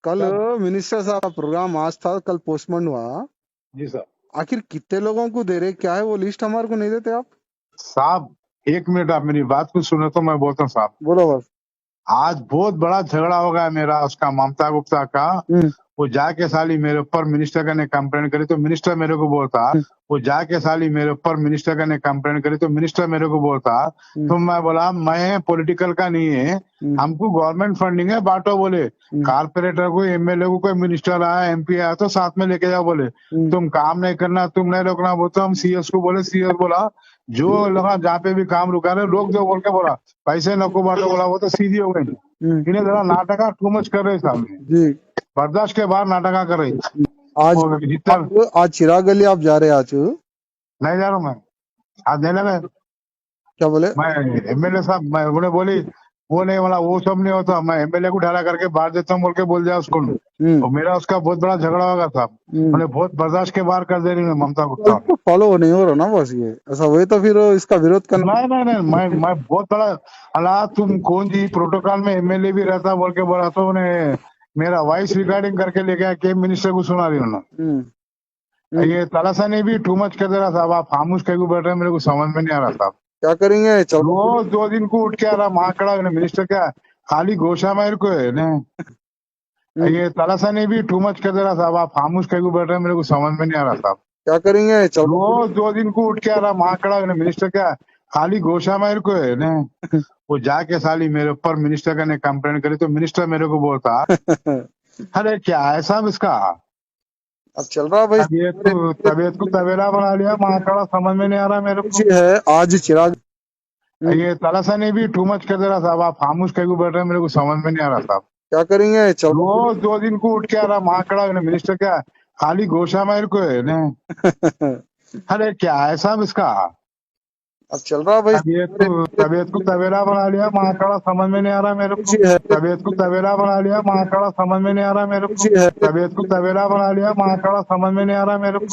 कल sir minister साहब का प्रोग्राम आज था, कल पोस्टपोन हुआ। जी सर। आखिर कितने लोगों को दे रहे, क्या है वो लिस्ट हमारे को नहीं देते आप? साहब एक मिनट आप मेरी बात को सुनो तो मैं बोलता हूँ साहब। बोलो बस। आज बहुत बड़ा झगड़ा हो गया मेरा उसका ममता गुप्ता का। हम्म, वो जाके साली मेरे ऊपर मिनिस्टर का ने कंप्लेंट करी तो मिनिस्टर मेरे को बोलता। हम्म, वो जाके साली मेरे ऊपर मिनिस्टर का ने कंप्लेंट करी तो मिनिस्टर मेरे को बोलता। हम्म, तो मैं बोला मैं पॉलिटिकल का नहीं है, हम्म, हमको गवर्नमेंट फंडिंग है बांटो बोले। हम्म, कारपोरेटर को एमएलए को कोई मिनिस्टर आया एमपी आया तो साथ में लेके जाओ बोले। हम्म, तुम काम नहीं करना तुम नहीं रोकना बोलते हम सीएस को बोले। सीएस बोला जो लोग जहाँ पे भी काम रुका रहे रोक दो बोल के बोला। पैसे नको बांटो बोला वो तो सीधी हो गई। हम्म, इन्हें जरा नाटका टू मच कर रहे सामने जी। बर्दाश्त के बाहर नाटका कर रही। आज वो जितना आज चिराग गली आप जा रहे हैं आज? नहीं जा रहा हूँ मैं आज नहीं लगे। क्या बोले? मैं एमएलए साहब मैं उन्हें बोली वो नहीं बोला वो सब नहीं होता मैं एमएलए को ढाला करके बाहर देता हूँ बोल के बोल दिया उसको। हम्म, और मेरा उसका बहुत बड़ा झगड़ा होगा साहब। उन्हें बहुत बर्दाश्त के बाहर कर दे रही है ममता गुप्ता। इसको फॉलो नहीं हो रहा ना बस, ये ऐसा हुए तो फिर इसका विरोध करना। नहीं नहीं नहीं मैं बहुत बड़ा अल्लाह तुम कौन जी प्रोटोकॉल में एमएलए भी रहता बोल के बोला तो उन्हें मेरा वॉइस रिकॉर्डिंग करके लेके आया के मिनिस्टर को सुना रही उन्होंने। हम्म, हम्म, ये तलाशा ने भी टू मच कर दे रहा साहब। आप खामोश कहीं को बैठ रहे हैं मेरे को समझ में नहीं आ रहा साहब। क्या करेंगे, चलो। रोज 2 दिन को उठ के आ रहा वहां खड़ा मिनिस्टर क्या खाली गोशा मार को है ने। ये तलाशा ने भी टू मच कर दे रहा साहब। आप खामोश कहीं को बैठ रहे हैं मेरे को समझ में नहीं आ रहा साहब। क्या करेंगे, चलो। रोज 2 दिन को उठ के आ रहा वहां खड़ा मिनिस्टर क्या खाली गोशा मार को है ने। वो जाके साली मेरे ऊपर मिनिस्टर का ने कंप्लेंट करी तो मिनिस्टर मेरे को बोलता अरे क्या है साहब इसका अब चल रहा भाई। तबीयत को तवेरा बना लिया वहां खड़ा समझ में नहीं आ रहा मेरे को। है आज चिराग। ये तलाशा ने भी टू मच कर दे रहा साहब। आप खामोश कहीं को बैठ रहे हैं मेरे को समझ में नहीं आ रहा साहब। क्या करेंगे, चलो। रोज 2 दिन को उठ के आ रहा वहां खड़ा मिनिस्टर क्या खाली गोशा मार को है ने। अरे क्या है साहब इसका अब चल रहा भाई। तबीयत को तवेरा बना लिया वहां खड़ा समझ में नहीं आ रहा मेरे को। तबीयत को तवेरा बना लिया वहां खड़ा समझ में नहीं आ रहा मेरे को। तबीयत को तवेरा बना लिया वहां खड़ा समझ में नहीं आ रहा मेरे को।